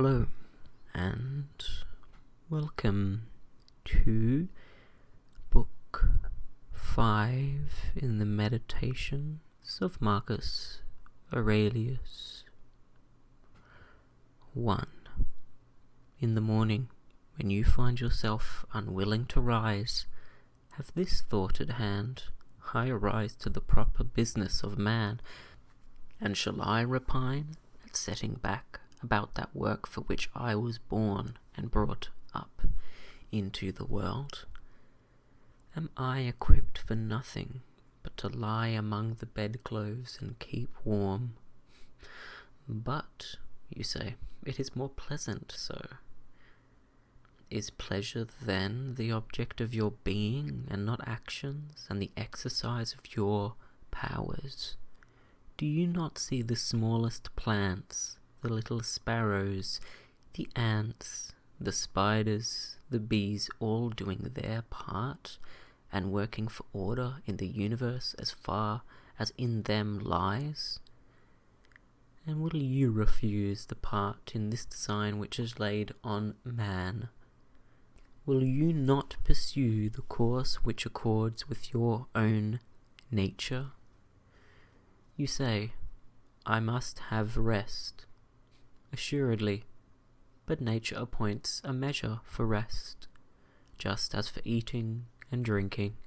Hello, and welcome to Book 5 in the Meditations of Marcus Aurelius. 1. In the morning, when you find yourself unwilling to rise, have this thought at hand: I arise to the proper business of man, and shall I repine at setting back about that work for which I was born and brought up into the world? Am I equipped for nothing but to lie among the bedclothes and keep warm? But, you say, it is more pleasant so. Is pleasure then the object of your being and not actions and the exercise of your powers? Do you not see the smallest plants, the little sparrows, the ants, the spiders, the bees, all doing their part and working for order in the universe as far as in them lies? And will you refuse the part in this design which is laid on man? Will you not pursue the course which accords with your own nature? You say, I must have rest. Assuredly, but nature appoints a measure for rest, just as for eating and drinking.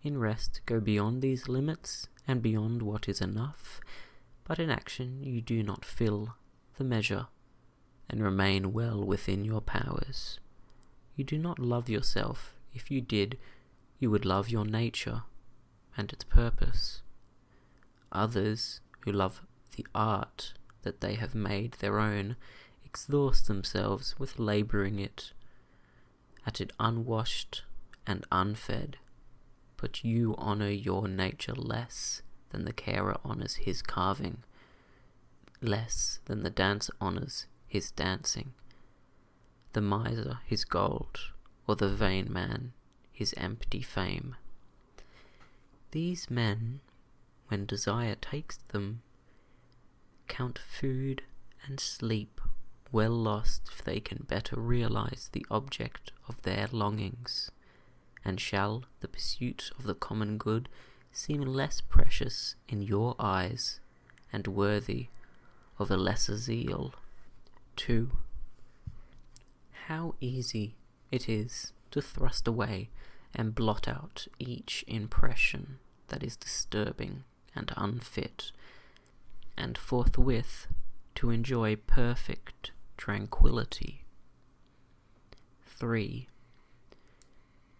In rest go beyond these limits and beyond what is enough, but in action you do not fill the measure and remain well within your powers. You do not love yourself. If you did, you would love your nature and its purpose. Others who love the art that they have made their own exhaust themselves with labouring at it unwashed and unfed. But you honour your nature less than the carer honours his carving, less than the dancer honours his dancing, the miser his gold, or the vain man his empty fame. These men, when desire takes them, count food and sleep well lost if they can better realize the object of their longings. And shall the pursuit of the common good seem less precious in your eyes and worthy of a lesser zeal? 2. How easy it is to thrust away and blot out each impression that is disturbing and unfit, and forthwith to enjoy perfect tranquility. 3.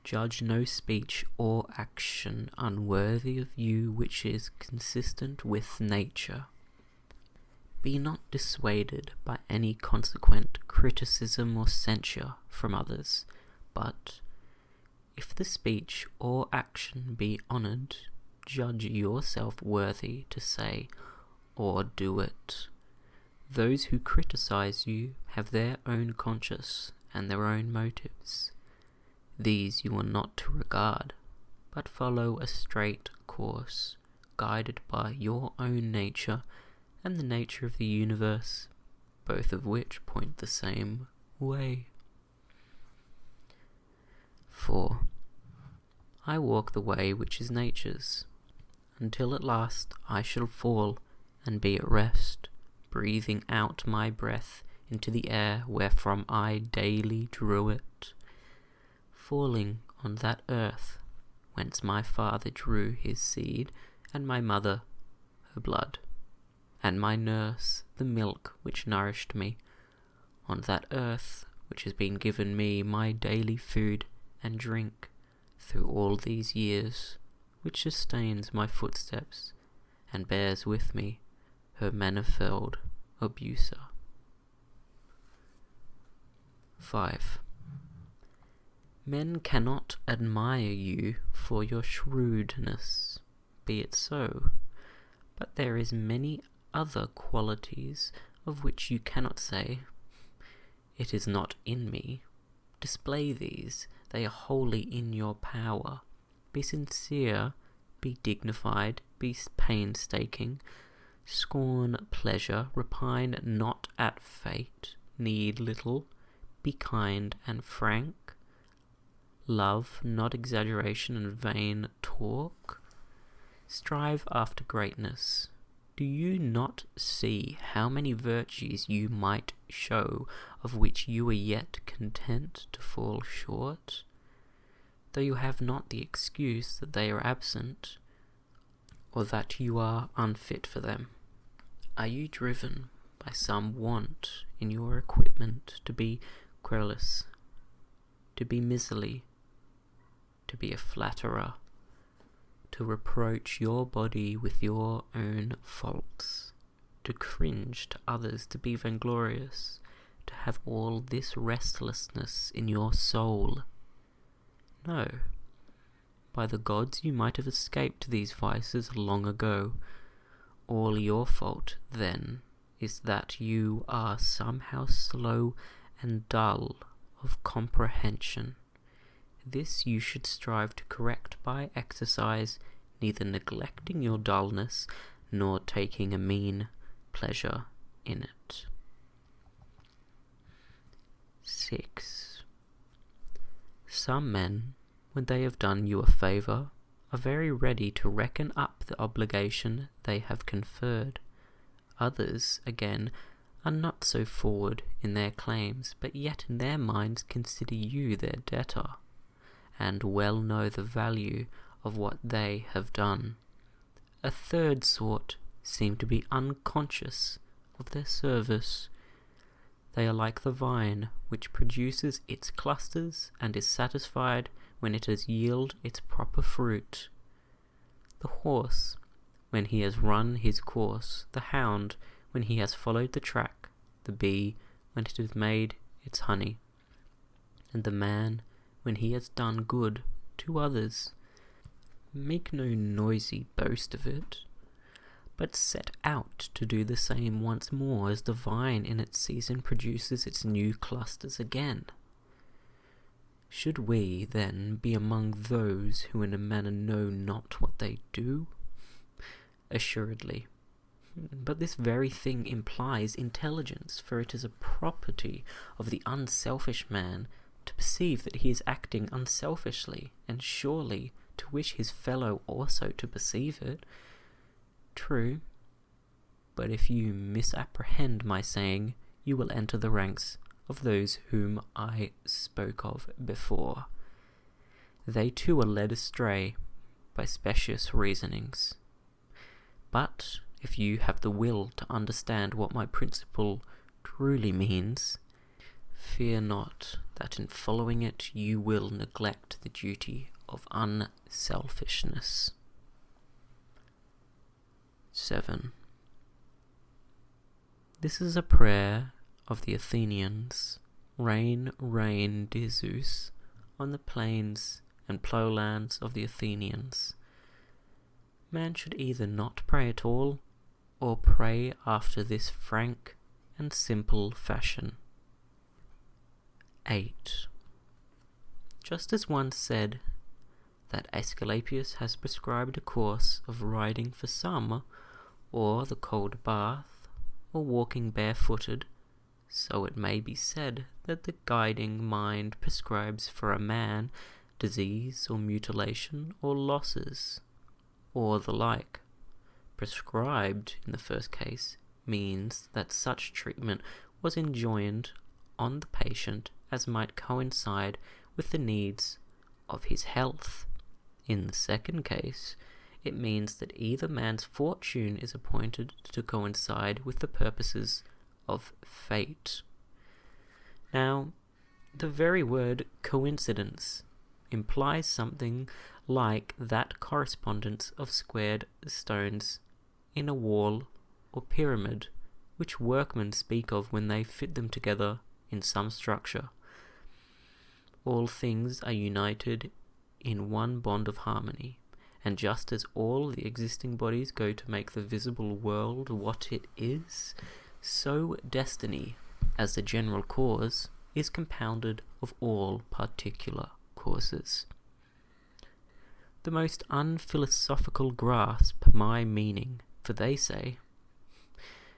Judge no speech or action unworthy of you which is consistent with nature. Be not dissuaded by any consequent criticism or censure from others, but, if the speech or action be honoured, judge yourself worthy to say or do it. Those who criticize you have their own conscience and their own motives. These you are not to regard, but follow a straight course, guided by your own nature and the nature of the universe, both of which point the same way. 4. I walk the way which is nature's, until at last I shall fall and be at rest, breathing out my breath into the air wherefrom I daily drew it, falling on that earth whence my father drew his seed, and my mother her blood, and my nurse the milk which nourished me, on that earth which has been given me my daily food and drink through all these years, which sustains my footsteps and bears with me her manifold abuser. 5. Men cannot admire you for your shrewdness, be it so, but there is many other qualities of which you cannot say, it is not in me. Display these, they are wholly in your power. Be sincere, be dignified, be painstaking, scorn pleasure, repine not at fate, need little, be kind and frank, love not exaggeration and vain talk, strive after greatness. Do you not see how many virtues you might show of which you are yet content to fall short, though you have not the excuse that they are absent, or that you are unfit for them? Are you driven by some want in your equipment to be querulous, to be miserly, to be a flatterer, to reproach your body with your own faults, to cringe to others, to be vainglorious, to have all this restlessness in your soul? No. By the gods, you might have escaped these vices long ago. All your fault, then, is that you are somehow slow and dull of comprehension. This you should strive to correct by exercise, neither neglecting your dullness, nor taking a mean pleasure in it. 6. Some men, when they have done you a favour, are very ready to reckon up the obligation they have conferred. Others, again, are not so forward in their claims, but yet in their minds consider you their debtor, and well know the value of what they have done. A third sort seem to be unconscious of their service. They are like the vine, which produces its clusters and is satisfied when it has yielded its proper fruit. The horse, when he has run his course, the hound, when he has followed the track, the bee, when it has made its honey, and the man, when he has done good to others. Make no noisy boast of it, but set out to do the same once more, as the vine in its season produces its new clusters again. Should we, then, be among those who in a manner know not what they do? Assuredly. But this very thing implies intelligence, for it is a property of the unselfish man to perceive that he is acting unselfishly, and surely to wish his fellow also to perceive it. True, but if you misapprehend my saying, you will enter the ranks of those whom I spoke of before. They too are led astray by specious reasonings. But if you have the will to understand what my principle truly means, fear not that in following it you will neglect the duty of unselfishness. 7. This is a prayer of the Athenians. Rain, rain, dear Zeus, on the plains and ploughlands of the Athenians. Man should either not pray at all, or pray after this frank and simple fashion. 8. Just as one said that Aesculapius has prescribed a course of riding for some, or the cold bath, or walking barefooted, so it may be said that the guiding mind prescribes for a man disease or mutilation or losses, or the like. Prescribed, in the first case, means that such treatment was enjoined on the patient as might coincide with the needs of his health. In the second case, it means that either man's fortune is appointed to coincide with the purposes of fate. Now, the very word coincidence implies something like that correspondence of squared stones in a wall or pyramid, which workmen speak of when they fit them together in some structure. All things are united in one bond of harmony, and just as all the existing bodies go to make the visible world what it is, so destiny, as the general cause, is compounded of all particular causes. The most unphilosophical grasp my meaning, for they say,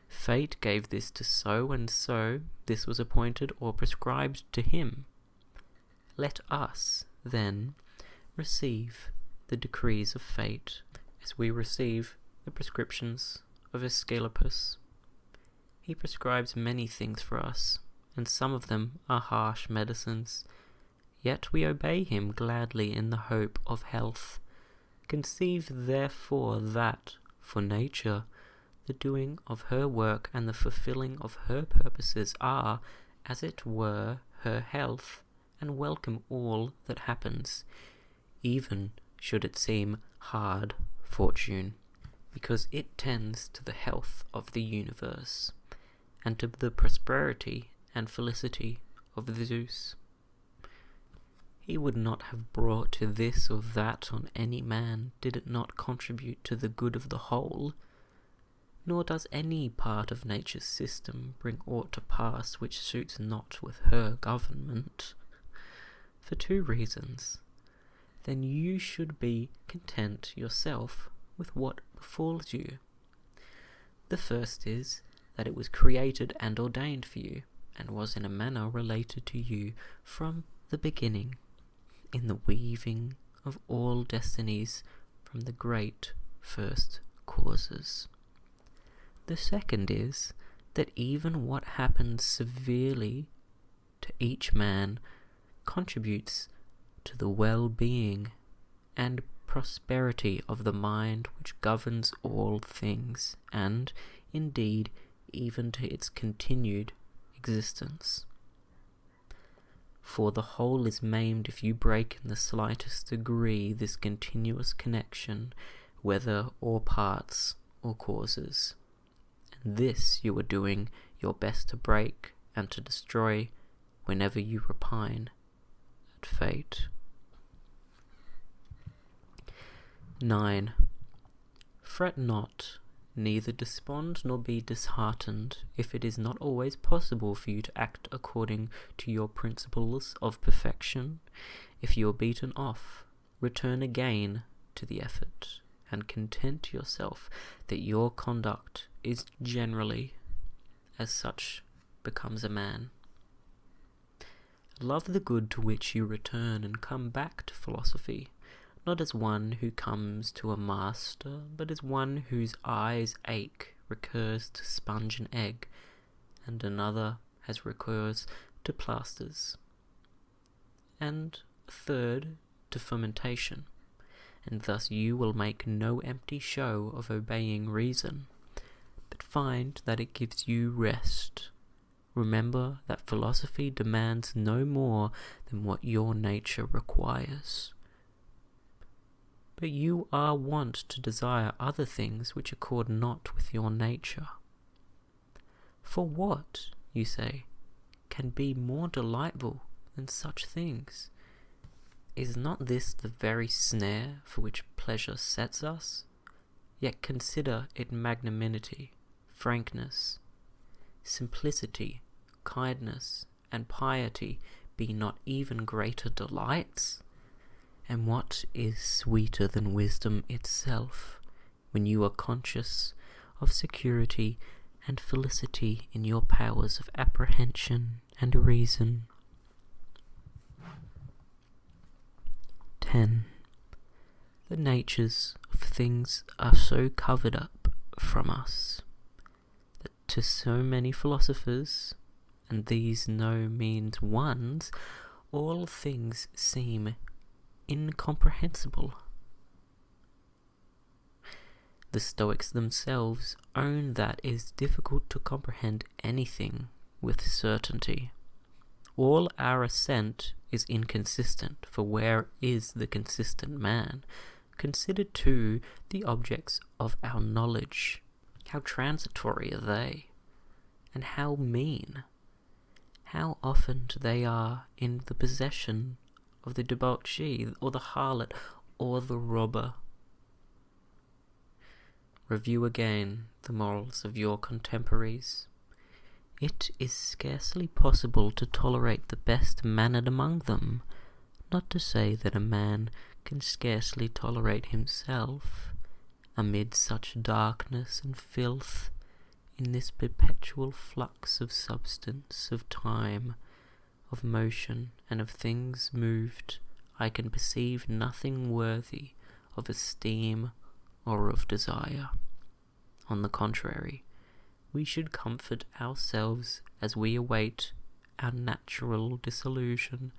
Fate gave this to so and so, this was appointed or prescribed to him. Let us, then, receive the decrees of fate as we receive the prescriptions of Asclepius. He prescribes many things for us, and some of them are harsh medicines. Yet we obey him gladly in the hope of health. Conceive therefore that, for nature, the doing of her work and the fulfilling of her purposes are, as it were, her health, and welcome all that happens, even should it seem hard fortune, because it tends to the health of the universe, and to the prosperity and felicity of Zeus. He would not have brought to this or that on any man, did it not contribute to the good of the whole. Nor does any part of nature's system bring aught to pass which suits not with her government. For 2 reasons. Then you should be content yourself with what befalls you. The first is, that it was created and ordained for you, and was in a manner related to you from the beginning, in the weaving of all destinies from the great first causes. The second is, that even what happens severely to each man contributes to the well-being and prosperity of the mind which governs all things, and, indeed, even to its continued existence. For the whole is maimed if you break in the slightest degree this continuous connection, whether or parts or causes. And this you are doing your best to break and to destroy whenever you repine at fate. 9. Fret not, neither despond nor be disheartened, if it is not always possible for you to act according to your principles of perfection. If you are beaten off, return again to the effort, and content yourself that your conduct is generally as such becomes a man. Love the good to which you return, and come back to philosophy, not as one who comes to a master, but as one whose eyes ache, recurs to sponge and egg, and another has recourse to plasters, and a third to fermentation, and thus you will make no empty show of obeying reason, but find that it gives you rest. Remember that philosophy demands no more than what your nature requires. But you are wont to desire other things which accord not with your nature. For what, you say, can be more delightful than such things? Is not this the very snare for which pleasure sets us? Yet consider it magnanimity, frankness, simplicity, kindness, and piety be not even greater delights? And what is sweeter than wisdom itself, when you are conscious of security and felicity in your powers of apprehension and reason? 10. The natures of things are so covered up from us, that to so many philosophers, and these no means ones, all things seem incomprehensible. The Stoics themselves own that it is difficult to comprehend anything with certainty. All our assent is inconsistent, for where is the consistent man? Consider too the objects of our knowledge. How transitory are they, and how mean? How often they are in the possession of the debauchee, or the harlot, or the robber. Review again the morals of your contemporaries. It is scarcely possible to tolerate the best mannered among them, not to say that a man can scarcely tolerate himself, amid such darkness and filth, in this perpetual flux of substance, of time, of motion, and of things moved, I can perceive nothing worthy of esteem or of desire. On the contrary, we should comfort ourselves as we await our natural dissolution,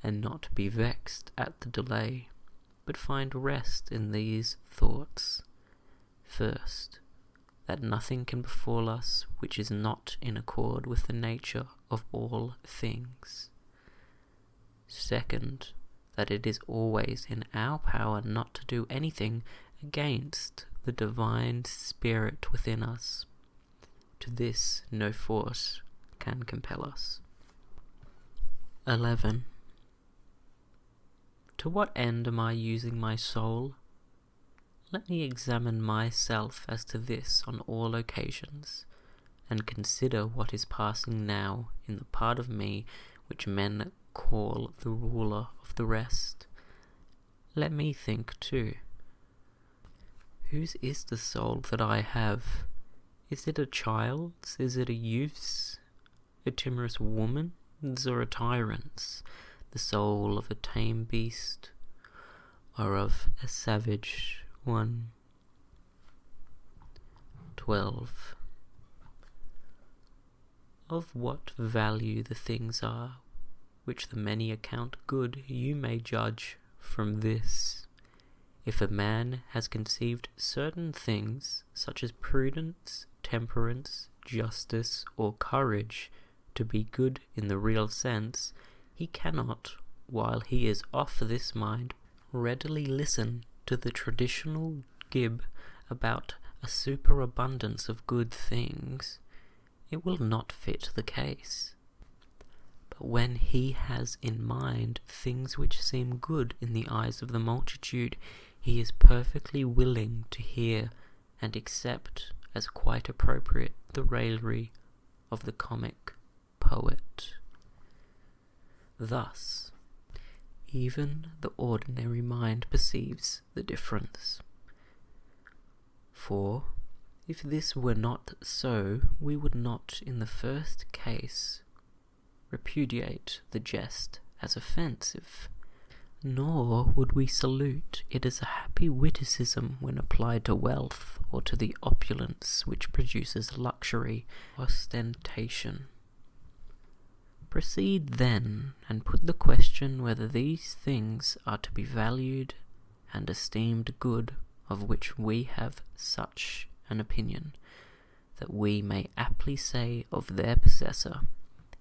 and not be vexed at the delay, but find rest in these thoughts. First, that nothing can befall us which is not in accord with the nature of all things. Second, that it is always in our power not to do anything against the divine spirit within us. To this no force can compel us. 11. To what end am I using my soul? Let me examine myself as to this on all occasions, and consider what is passing now in the part of me which men call the ruler of the rest. Let me think too. Whose is the soul that I have? Is it a child's? Is it a youth's? A timorous woman's or a tyrant's? The soul of a tame beast or of a savage one? 12. Of what value the things are which the many account good, you may judge from this. If a man has conceived certain things, such as prudence, temperance, justice, or courage, to be good in the real sense, he cannot, while he is off this mind, readily listen to the traditional gib about a superabundance of good things. It will not fit the case. But when he has in mind things which seem good in the eyes of the multitude, he is perfectly willing to hear and accept as quite appropriate the raillery of the comic poet. Thus, even the ordinary mind perceives the difference. For, if this were not so, we would not, in the first case, repudiate the jest as offensive, nor would we salute it as a happy witticism when applied to wealth or to the opulence which produces luxury, ostentation. Proceed then, and put the question whether these things are to be valued and esteemed good, of which we have such an opinion, that we may aptly say of their possessor,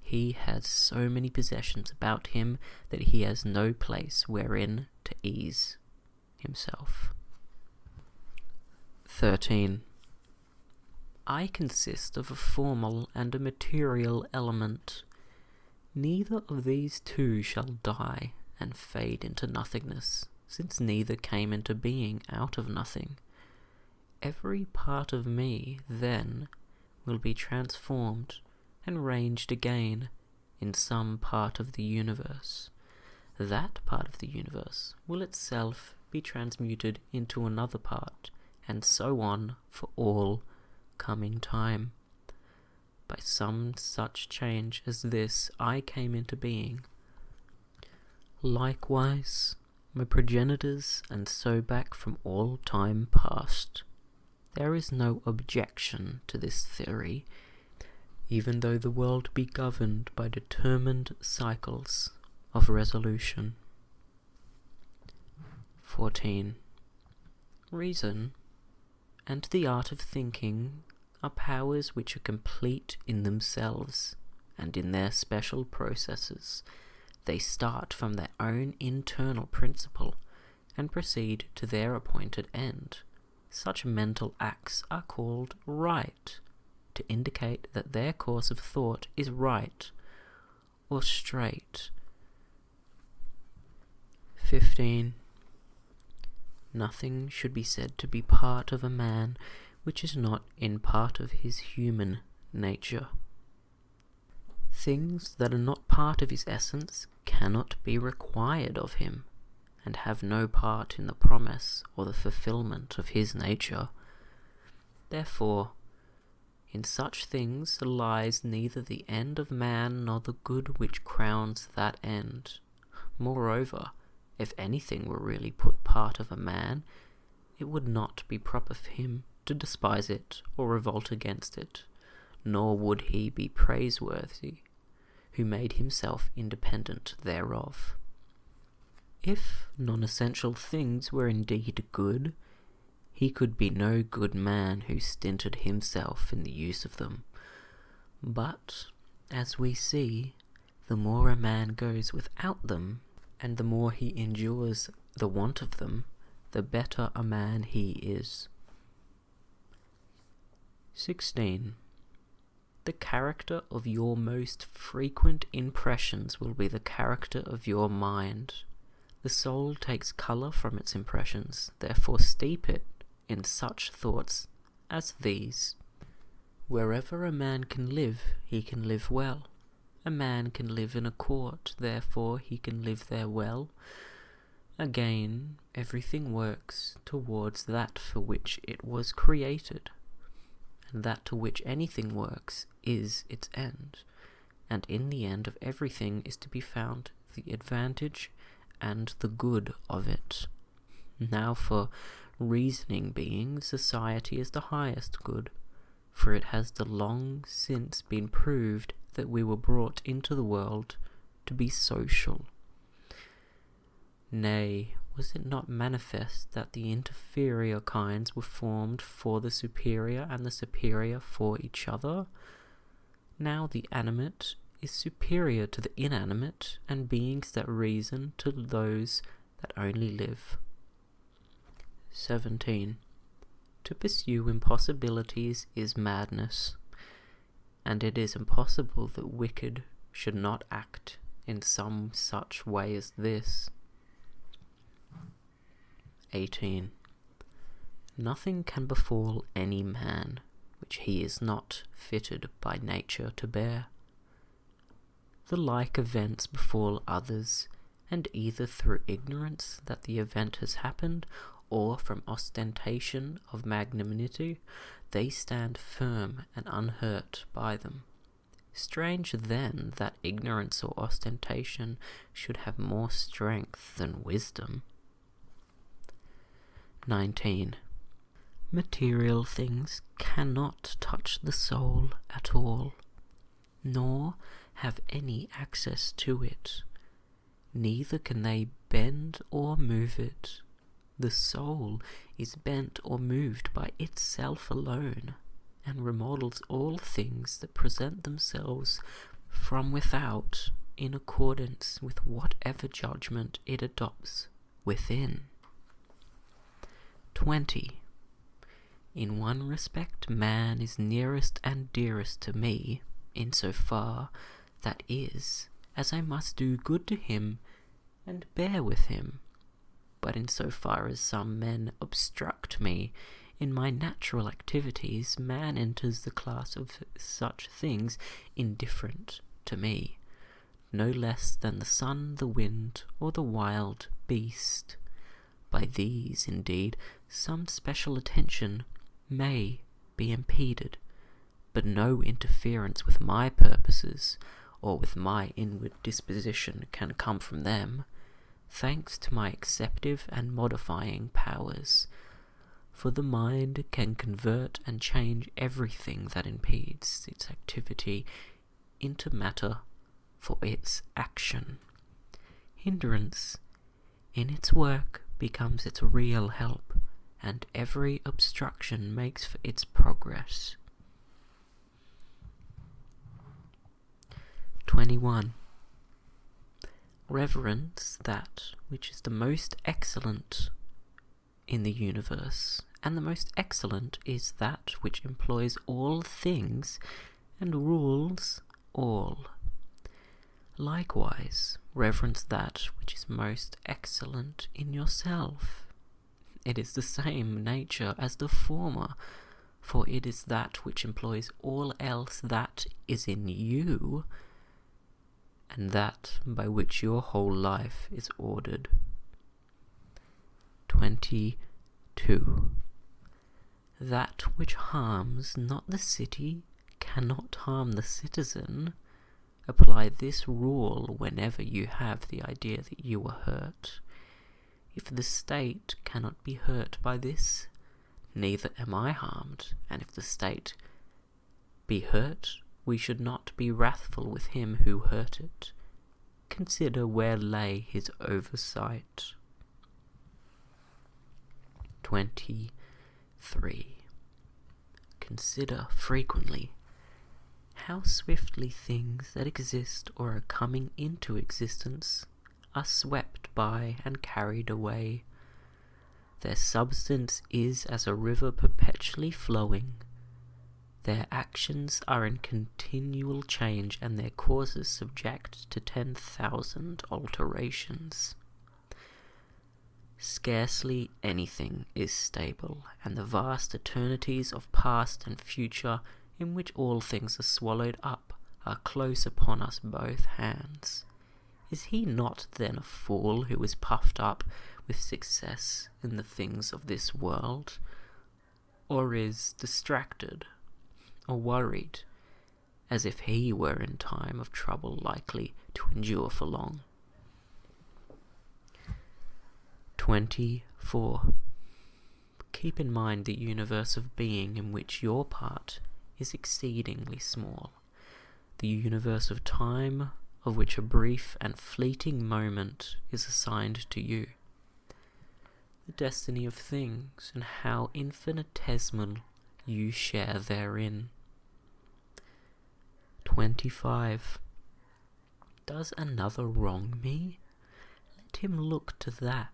he has so many possessions about him that he has no place wherein to ease himself. 13. I consist of a formal and a material element. Neither of these two shall die and fade into nothingness, since neither came into being out of nothing. Every part of me, then, will be transformed and ranged again in some part of the universe. That part of the universe will itself be transmuted into another part, and so on for all coming time. By some such change as this I came into being. Likewise, my progenitors, and so back from all time past. There is no objection to this theory, even though the world be governed by determined cycles of resolution. 14. Reason and the art of thinking are powers which are complete in themselves and in their special processes. They start from their own internal principle and proceed to their appointed end. Such mental acts are called right, to indicate that their course of thought is right or straight. 15. Nothing should be said to be part of a man which is not in part of his human nature. Things that are not part of his essence cannot be required of him, and have no part in the promise or the fulfillment of his nature. Therefore, In such things lies neither the end of man nor the good which crowns that end. Moreover, if anything were really put part of a man, it would not be proper for him to despise it or revolt against it, nor would he be praiseworthy who made himself independent thereof. If non-essential things were indeed good, he could be no good man who stinted himself in the use of them. But, as we see, the more a man goes without them, and the more he endures the want of them, the better a man he is. 16. The character of your most frequent impressions will be the character of your mind. The soul takes colour from its impressions, therefore steep it in such thoughts as these. Wherever a man can live, he can live well. A man can live in a court, therefore he can live there well. Again, everything works towards that for which it was created, and that to which anything works is its end, and in the end of everything is to be found the advantage and the good of it. Now for reasoning beings, society is the highest good, for it has long since been proved that we were brought into the world to be social. Nay, was it not manifest that the inferior kinds were formed for the superior, and the superior for each other? Now the animate is superior to the inanimate, and beings that reason to those that only live. 17. To pursue impossibilities is madness, and it is impossible that wicked should not act in some such way as this. 18. Nothing can befall any man which he is not fitted by nature to bear. The like events befall others, and either through ignorance that the event has happened, or from ostentation of magnanimity, they stand firm and unhurt by them. Strange then that ignorance or ostentation should have more strength than wisdom. 19. Material things cannot touch the soul at all, nor have any access to it. Neither can they bend or move it. The soul is bent or moved by itself alone, and remodels all things that present themselves from without in accordance with whatever judgment it adopts within. 20. In one respect man is nearest and dearest to me, insofar that is, as I must do good to him and bear with him. But insofar as some men obstruct me in my natural activities, man enters the class of such things indifferent to me, no less than the sun, the wind, or the wild beast. By these, indeed, some special attention may be impeded, but no interference with my purposes or with my inward disposition can come from them, thanks to my acceptive and modifying powers. For the mind can convert and change everything that impedes its activity into matter for its action. Hindrance in its work becomes its real help, and every obstruction makes for its progress. 21. Reverence that which is the most excellent in the universe, and the most excellent is that which employs all things and rules all. Likewise, reverence that which is most excellent in yourself. It is the same nature as the former, for it is that which employs all else that is in you, and that by which your whole life is ordered. 22. That which harms not the city cannot harm the citizen. Apply this rule whenever you have the idea that you are hurt. If the state cannot be hurt by this, neither am I harmed, and if the state be hurt, we should not be wrathful with him who hurt it. Consider where lay his oversight. 23. Consider frequently how swiftly things that exist or are coming into existence are swept by and carried away. Their substance is as a river perpetually flowing. Their actions are in continual change, and their causes subject to 10,000 alterations. Scarcely anything is stable, and the vast eternities of past and future, in which all things are swallowed up, are close upon us both hands. Is he not then a fool who is puffed up with success in the things of this world, or is distracted or worried, as if he were in time of trouble likely to endure for long? 24. Keep in mind the universe of being in which your part is exceedingly small, the universe of time of which a brief and fleeting moment is assigned to you, the destiny of things and how infinitesimal you share therein. 25. Does another wrong me? Let him look to that.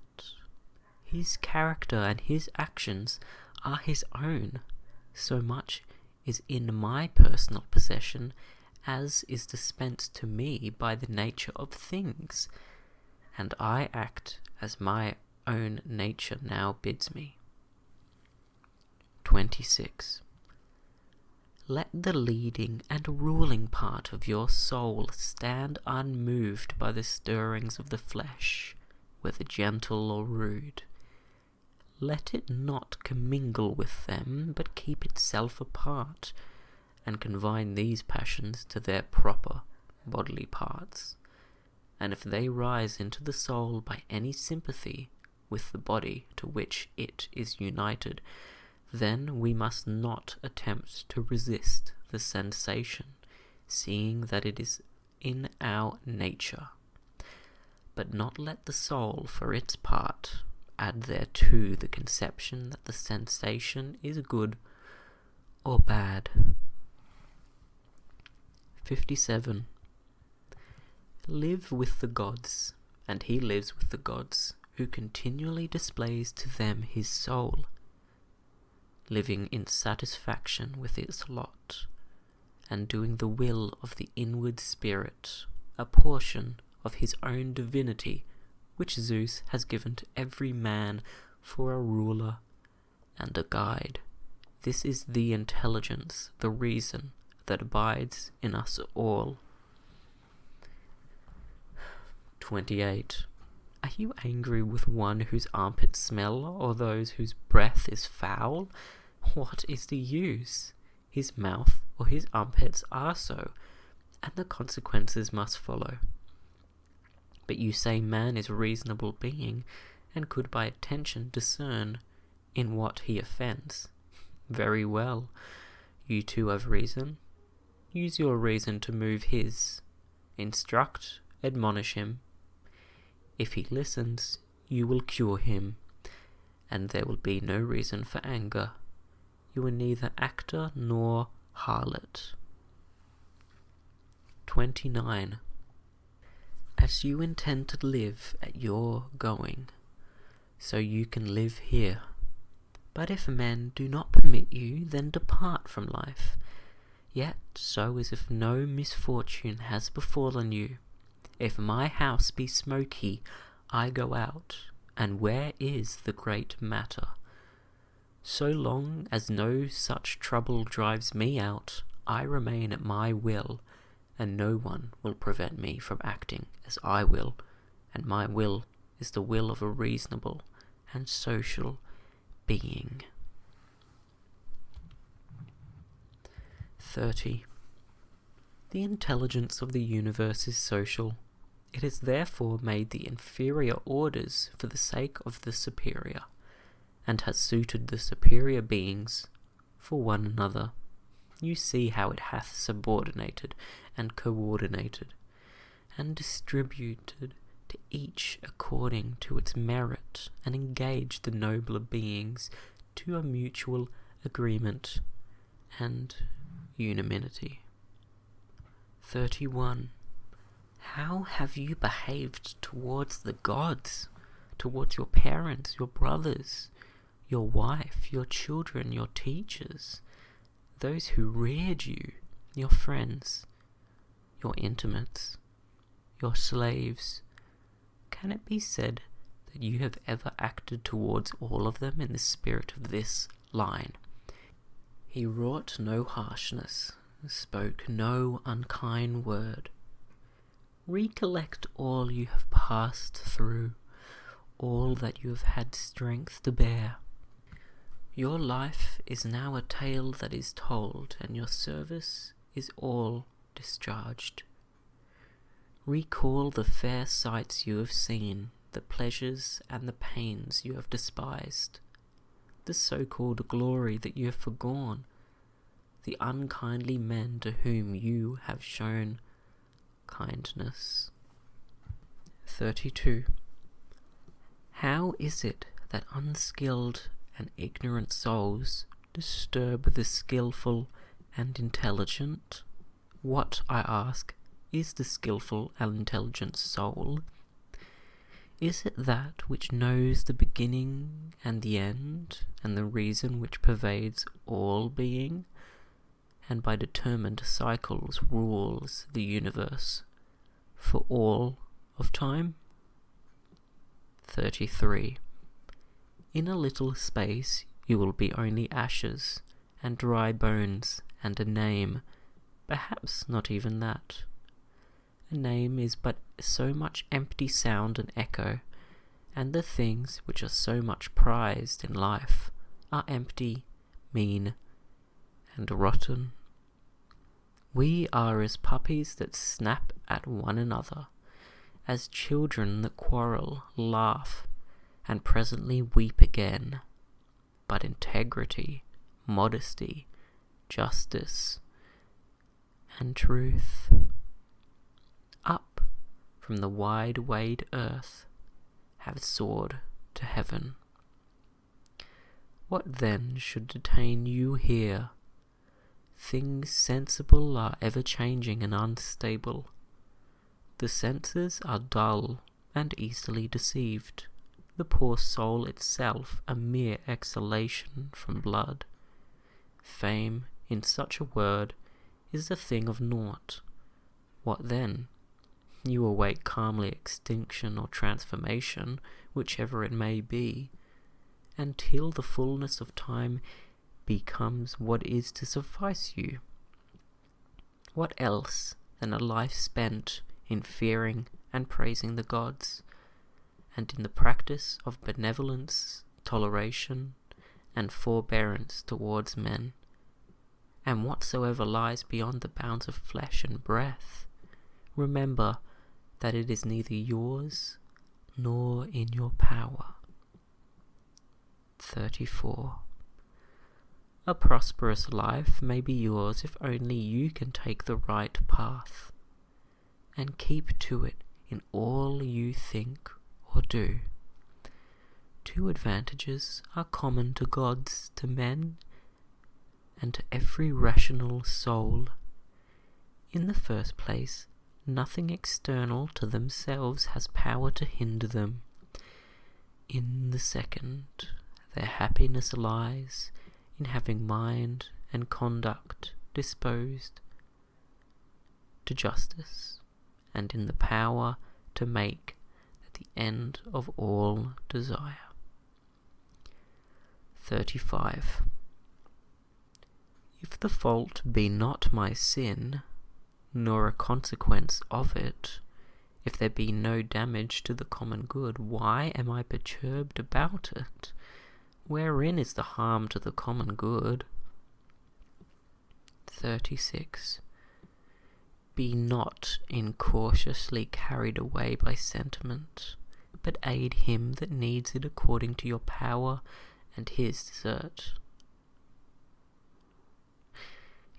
His character and his actions are his own. So much is in my personal possession as is dispensed to me by the nature of things, and I act as my own nature now bids me. 26. Let the leading and ruling part of your soul stand unmoved by the stirrings of the flesh, whether gentle or rude. Let it not commingle with them, but keep itself apart, and confine these passions to their proper bodily parts. And if they rise into the soul by any sympathy with the body to which it is united, then we must not attempt to resist the sensation, seeing that it is in our nature, but not let the soul for its part add thereto the conception that the sensation is good or bad. 57. Live with the gods, and he lives with the gods, who continually displays to them his soul, living in satisfaction with its lot, and doing the will of the inward spirit, a portion of his own divinity, which Zeus has given to every man for a ruler and a guide. This is the intelligence, the reason that abides in us all. 28. Are you angry with one whose armpits smell, or those whose breath is foul? What is the use? His mouth or his armpits are so, and the consequences must follow. But you say man is a reasonable being, and could by attention discern in what he offends. Very well, you too have reason. Use your reason to move his. Instruct, admonish him. If he listens, you will cure him, and there will be no reason for anger. You are neither actor nor harlot. 29. As you intend to live at your going, so you can live here. But if men do not permit you, then depart from life. Yet so as if no misfortune has befallen you. If my house be smoky, I go out, and where is the great matter? So long as no such trouble drives me out, I remain at my will, and no one will prevent me from acting as I will, and my will is the will of a reasonable and social being. 30. The intelligence of the universe is social. It has therefore made the inferior orders for the sake of the superior, and has suited the superior beings for one another. You see how it hath subordinated and coordinated, and distributed to each according to its merit, and engaged the nobler beings to a mutual agreement and unanimity. 31. How have you behaved towards the gods, towards your parents, your brothers, your wife, your children, your teachers, those who reared you, your friends, your intimates, your slaves? Can it be said that you have ever acted towards all of them in the spirit of this line? He wrought no harshness, spoke no unkind word. Recollect all you have passed through, all that you have had strength to bear. Your life is now a tale that is told, and your service is all discharged. Recall the fair sights you have seen, the pleasures and the pains you have despised, the so-called glory that you have forgone, the unkindly men to whom you have shown kindness. 32. How is it that unskilled and ignorant souls disturb the skillful and intelligent? What, I ask, is the skillful and intelligent soul? Is it that which knows the beginning and the end, and the reason which pervades all being, and by determined cycles rules the universe for all of time? 33. In a little space you will be only ashes, and dry bones, and a name, perhaps not even that. A name is but so much empty sound and echo, and the things which are so much prized in life are empty, mean, and rotten. We are as puppies that snap at one another, as children that quarrel, laugh, and presently weep again. But integrity, modesty, justice, and truth, up from the wide earth, have soared to heaven. What then should detain you here? Things sensible are ever-changing and unstable. The senses are dull and easily deceived. The poor soul itself a mere exhalation from blood. Fame, in such a word, is a thing of naught. What then? You await calmly extinction or transformation, whichever it may be, until the fullness of time becomes what is to suffice you. What else than a life spent in fearing and praising the gods, and in the practice of benevolence, toleration, and forbearance towards men, and whatsoever lies beyond the bounds of flesh and breath? Remember that it is neither yours nor in your power. 34. A prosperous life may be yours if only you can take the right path, and keep to it in all you think or do. Two advantages are common to gods, to men, and to every rational soul. In the first place, nothing external to themselves has power to hinder them. In the second, their happiness lies in having mind and conduct disposed to justice, and in the power to make the end of all desire. 35. If the fault be not my sin, nor a consequence of it, if there be no damage to the common good, why am I perturbed about it? Wherein is the harm to the common good? 36. Be not incautiously carried away by sentiment, but aid him that needs it according to your power and his desert.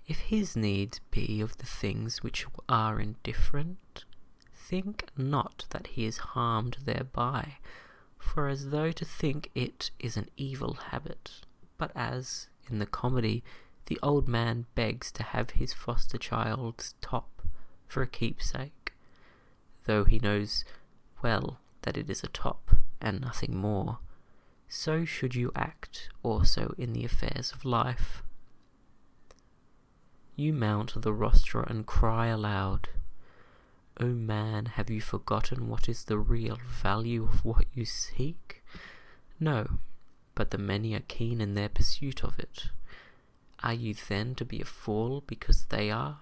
If his needs be of the things which are indifferent, think not that he is harmed thereby, for as though to think it is an evil habit, but as, in the comedy, the old man begs to have his foster child's top for a keepsake, though he knows well that it is a top and nothing more, so should you act also in the affairs of life. You mount the rostra and cry aloud, O man, have you forgotten what is the real value of what you seek? No, but the many are keen in their pursuit of it. Are you then to be a fool because they are?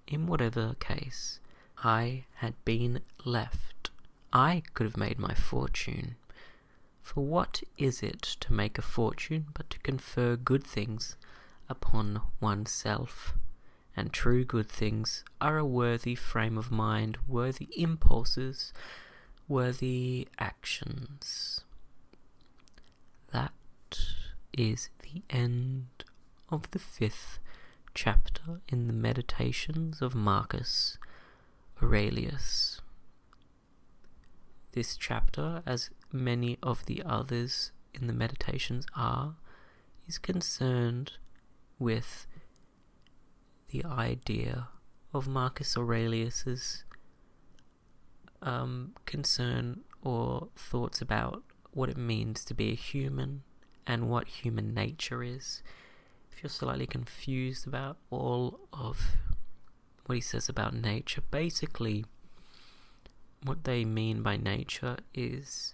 In whatever case I had been left, I could have made my fortune. For what is it to make a fortune but to confer good things upon oneself? And true good things are a worthy frame of mind, worthy impulses, worthy actions. That is the end of the 5th chapter in the Meditations of Marcus Aurelius. This chapter, as many of the others in the Meditations are, is concerned with the idea of Marcus Aurelius's concern or thoughts about what it means to be a human and what human nature is. If you're slightly confused about all of what he says about nature, basically what they mean by nature is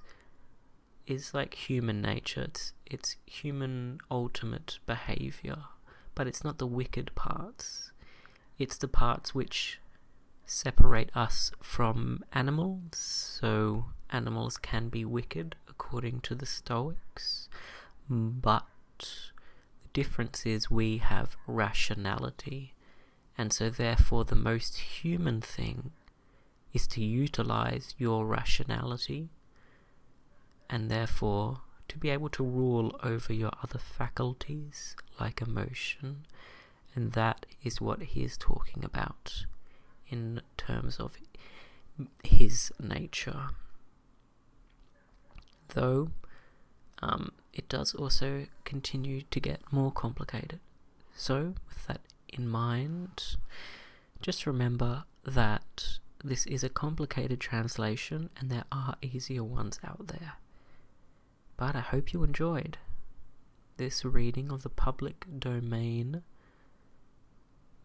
like human nature. It's human ultimate behavior, but it's not the wicked parts. It's the parts which separate us from animals. So animals can be wicked according to the Stoics, but the difference is we have rationality, and so therefore the most human thing is to utilize your rationality and therefore to be able to rule over your other faculties like emotion. And that is what he is talking about in terms of his nature. Though it does also continue to get more complicated. So with that in mind, just remember that this is a complicated translation and there are easier ones out there. But I hope you enjoyed this reading of the public domain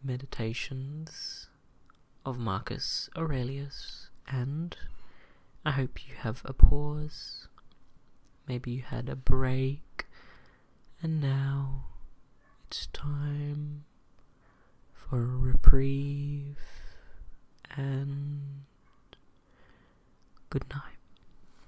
Meditations of Marcus Aurelius, and I hope you have a pause, maybe you had a break, and now it's time for a reprieve, and good night.